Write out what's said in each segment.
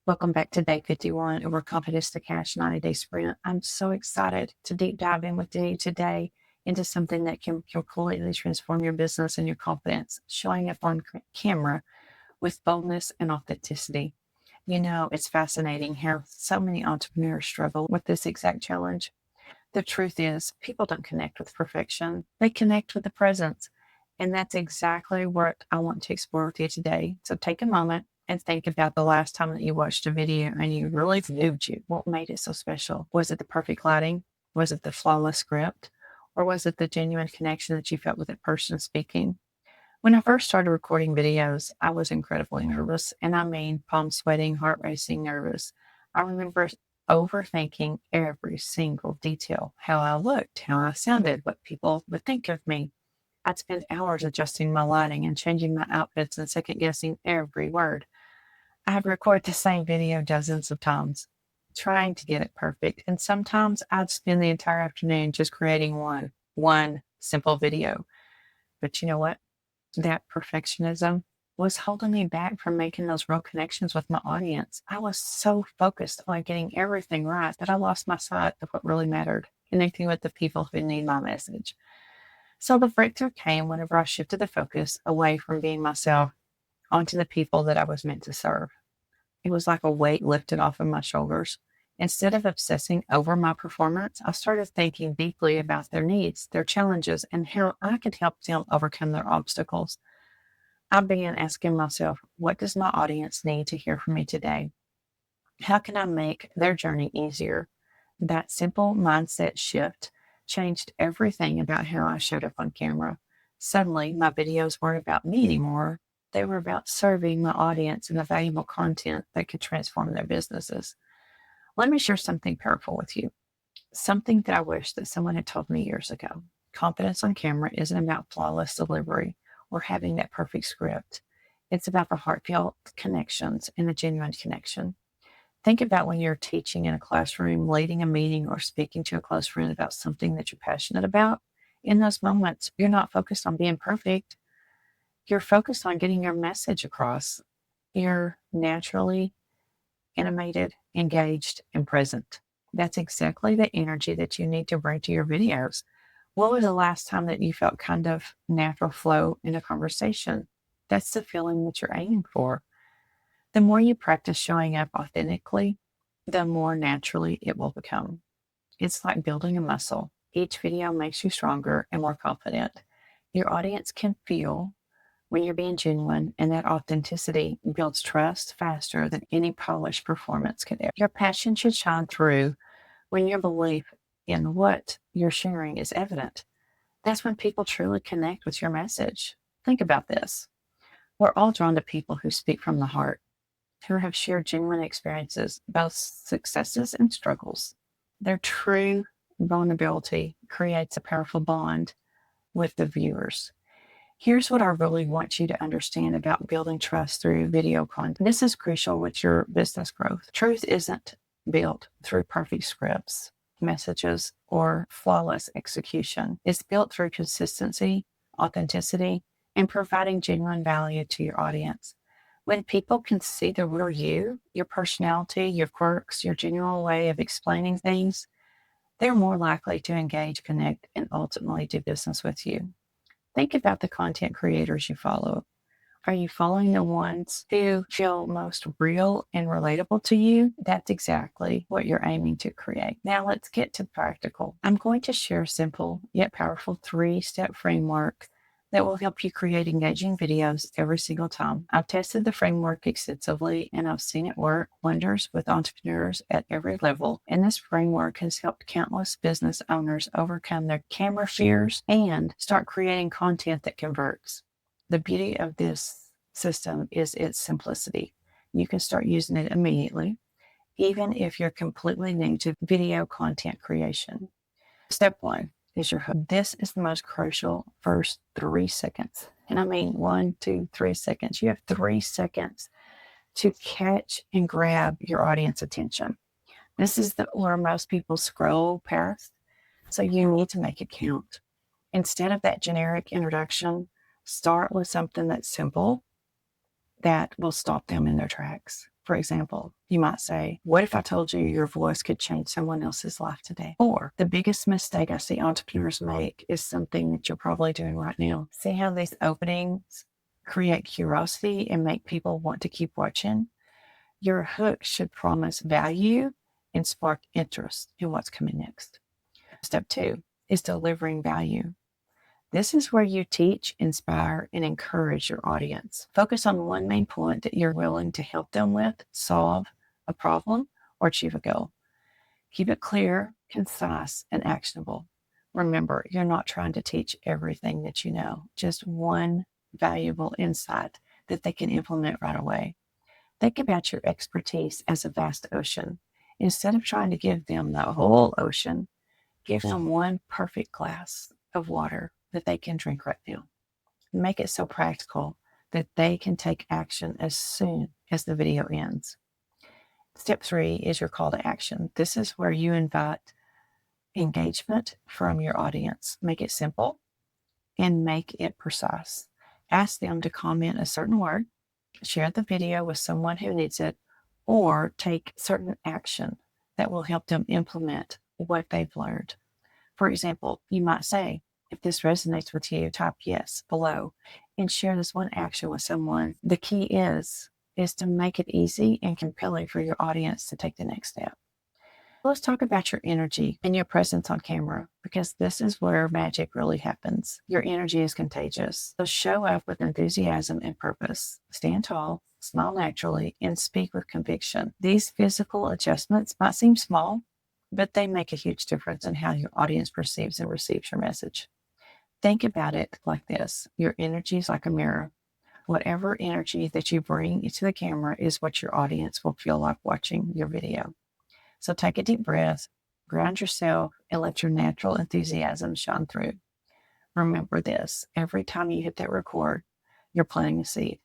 Welcome back to day 51 of our Confidence to Cash 90-day sprint. I'm so excited to deep dive in with you today into something that can completely transform your business and your confidence, showing up on camera with boldness and authenticity. You know, it's fascinating how so many entrepreneurs struggle with this exact challenge. The truth is, people don't connect with perfection. They connect with the presence. And that's exactly what I want to explore with you today. So take a moment and think about the last time that you watched a video and you really moved you. What made it so special? Was it the perfect lighting? Was it the flawless script? Or was it the genuine connection that you felt with the person speaking? When I first started recording videos, I was incredibly nervous. And I mean, palms sweating, heart racing, nervous. I remember overthinking every single detail, how I looked, how I sounded, what people would think of me. I'd spend hours adjusting my lighting and changing my outfits and second guessing every word. I'd record the same video dozens of times, trying to get it perfect. And sometimes I'd spend the entire afternoon just creating one simple video. But you know what? That perfectionism was holding me back from making those real connections with my audience. I was so focused on getting everything right that I lost my sight of what really mattered, connecting with the people who need my message. So the breakthrough came whenever I shifted the focus away from being myself onto the people that I was meant to serve. It was like a weight lifted off of my shoulders. Instead of obsessing over my performance, I started thinking deeply about their needs, their challenges, and how I could help them overcome their obstacles. I began asking myself, what does my audience need to hear from me today? How can I make their journey easier? That simple mindset shift changed everything about how I showed up on camera. Suddenly, my videos weren't about me anymore. They were about serving my audience and the valuable content that could transform their businesses. Let me share something powerful with you, something that I wish that someone had told me years ago. Confidence on camera isn't about flawless delivery or having that perfect script. It's about the heartfelt connections and the genuine connection. Think about when you're teaching in a classroom, leading a meeting, or speaking to a close friend about something that you're passionate about. In those moments, you're not focused on being perfect. You're focused on getting your message across. You're naturally animated, engaged, and present. That's exactly the energy that you need to bring to your videos. What was the last time that you felt kind of natural flow in a conversation? That's the feeling that you're aiming for. The more you practice showing up authentically, the more naturally it will become. It's like building a muscle. Each video makes you stronger and more confident. Your audience can feel when you're being genuine, and that authenticity builds trust faster than any polished performance could ever. Your passion should shine through when your belief in what you're sharing is evident. That's when people truly connect with your message. Think about this. We're all drawn to people who speak from the heart, who have shared genuine experiences, both successes and struggles. Their true vulnerability creates a powerful bond with the viewers. Here's what I really want you to understand about building trust through video content. This is crucial with your business growth. Truth isn't built through perfect scripts, messages, or flawless execution. It's built through consistency, authenticity, and providing genuine value to your audience. When people can see the real you, your personality, your quirks, your genuine way of explaining things, they're more likely to engage, connect, and ultimately do business with you. Think about the content creators you follow. Are you following the ones who feel most real and relatable to you? That's exactly what you're aiming to create. Now let's get to practical. I'm going to share a simple yet powerful 3-step framework that will help you create engaging videos every single time. I've tested the framework extensively and I've seen it work wonders with entrepreneurs at every level. And this framework has helped countless business owners overcome their camera fears and start creating content that converts. The beauty of this system is its simplicity. You can start using it immediately, even if you're completely new to video content creation. Step 1 is your hook. This is the most crucial first 3 seconds. And I mean 1, 2, 3 seconds. You have 3 seconds to catch and grab your audience attention. This is where most people scroll past, so you need to make it count. Instead of that generic introduction, start with something that's simple that will stop them in their tracks. For example, you might say, what if I told you your voice could change someone else's life today? Or the biggest mistake I see entrepreneurs make is something that you're probably doing right now. See how these openings create curiosity and make people want to keep watching? Your hook should promise value and spark interest in what's coming next. Step 2 is delivering value. This is where you teach, inspire, and encourage your audience. Focus on one main point that you're willing to help them with, solve a problem, or achieve a goal. Keep it clear, concise, and actionable. Remember, you're not trying to teach everything that you know, just one valuable insight that they can implement right away. Think about your expertise as a vast ocean. Instead of trying to give them the whole ocean, give them one perfect glass of water that they can drink right now. Make it so practical that they can take action as soon as the video ends. Step 3 is your call to action. This is where you invite engagement from your audience. Make it simple and make it precise. Ask them to comment a certain word, share the video with someone who needs it, or take certain action that will help them implement what they've learned. For example, you might say, if this resonates with you, type yes below and share this one action with someone. The key is to make it easy and compelling for your audience to take the next step. Let's talk about your energy and your presence on camera, because this is where magic really happens. Your energy is contagious. So show up with enthusiasm and purpose. Stand tall, smile naturally, and speak with conviction. These physical adjustments might seem small, but they make a huge difference in how your audience perceives and receives your message. Think about it like this. Your energy is like a mirror. Whatever energy that you bring into the camera is what your audience will feel like watching your video. So take a deep breath, ground yourself, and let your natural enthusiasm shine through. Remember this, every time you hit that record, you're planting a seed.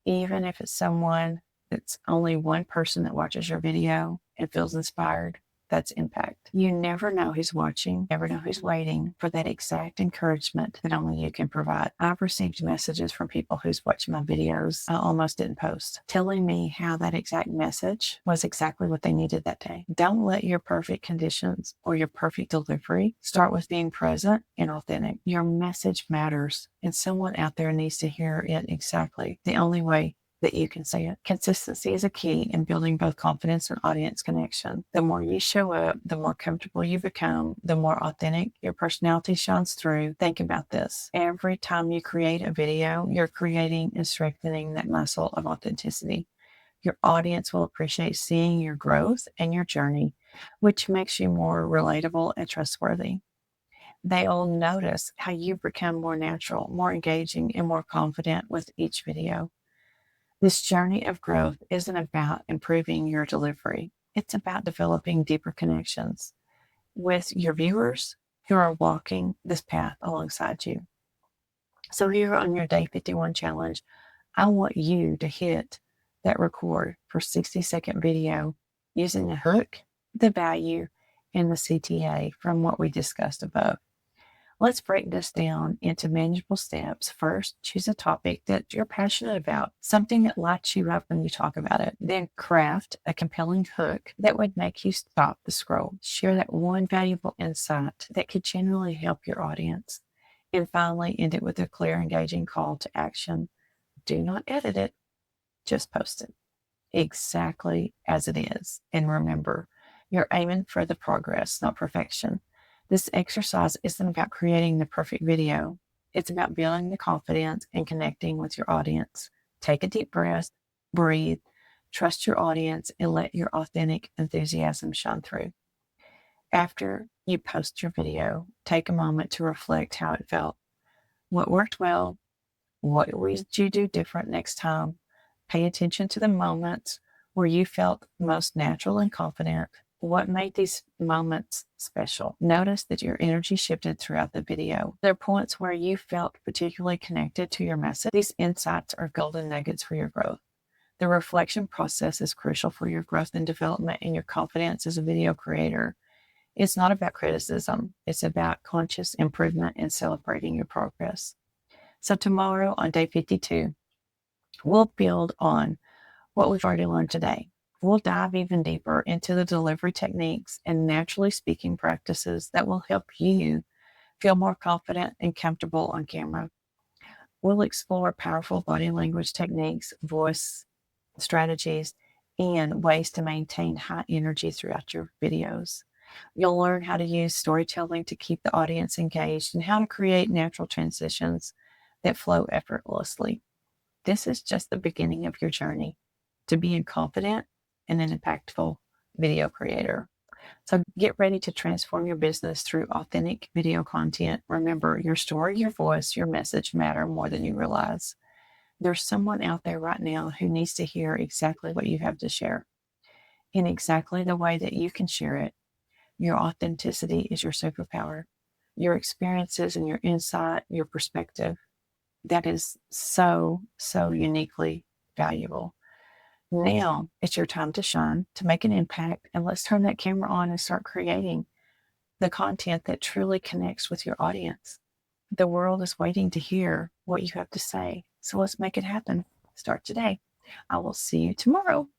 Even if it's someone that's only one person that watches your video and feels inspired, that's impact. You never know who's watching, never know who's waiting for that exact encouragement that only you can provide. I've received messages from people who's watched my videos I almost didn't post, telling me how that exact message was exactly what they needed that day. Don't let your perfect conditions or your perfect delivery start with being present and authentic. Your message matters, and someone out there needs to hear it exactly the only way that you can say it. Consistency is a key in building both confidence and audience connection. The more you show up, the more comfortable you become, the more authentic your personality shines through. Think about this. Every time you create a video, you're creating and strengthening that muscle of authenticity. Your audience will appreciate seeing your growth and your journey, which makes you more relatable and trustworthy. They'll notice how you become more natural, more engaging, and more confident with each video. This journey of growth isn't about improving your delivery. It's about developing deeper connections with your viewers who are walking this path alongside you. So here on your Day 51 challenge, I want you to hit that record for 60-second video using the hook, the value, and the CTA from what we discussed above. Let's break this down into manageable steps. First, choose a topic that you're passionate about, something that lights you up when you talk about it. Then craft a compelling hook that would make you stop the scroll. Share that one valuable insight that could genuinely help your audience. And finally, end it with a clear, engaging call to action. Do not edit it, just post it exactly as it is. And remember, you're aiming for the progress, not perfection. This exercise isn't about creating the perfect video. It's about building the confidence and connecting with your audience. Take a deep breath, breathe, trust your audience, and let your authentic enthusiasm shine through. After you post your video, take a moment to reflect how it felt. What worked well? What would you do different next time? Pay attention to the moments where you felt most natural and confident. What made these moments special? Notice that your energy shifted throughout the video. There are points where you felt particularly connected to your message. These insights are golden nuggets for your growth. The reflection process is crucial for your growth and development and your confidence as a video creator. It's not about criticism. It's about conscious improvement and celebrating your progress. So tomorrow on Day 52, we'll build on what we've already learned today. We'll dive even deeper into the delivery techniques and naturally speaking practices that will help you feel more confident and comfortable on camera. We'll explore powerful body language techniques, voice strategies, and ways to maintain high energy throughout your videos. You'll learn how to use storytelling to keep the audience engaged and how to create natural transitions that flow effortlessly. This is just the beginning of your journey to being confident and an impactful video creator. So get ready to transform your business through authentic video content. Remember, your story, your voice, your message matter more than you realize. There's someone out there right now who needs to hear exactly what you have to share in exactly the way that you can share it. Your authenticity is your superpower. Your experiences and your insight, your perspective, that is so, so uniquely valuable. Now it's your time to shine, to make an impact, and let's turn that camera on and start creating the content that truly connects with your audience. The world is waiting to hear what you have to say. So let's make it happen. Start today. I will see you tomorrow.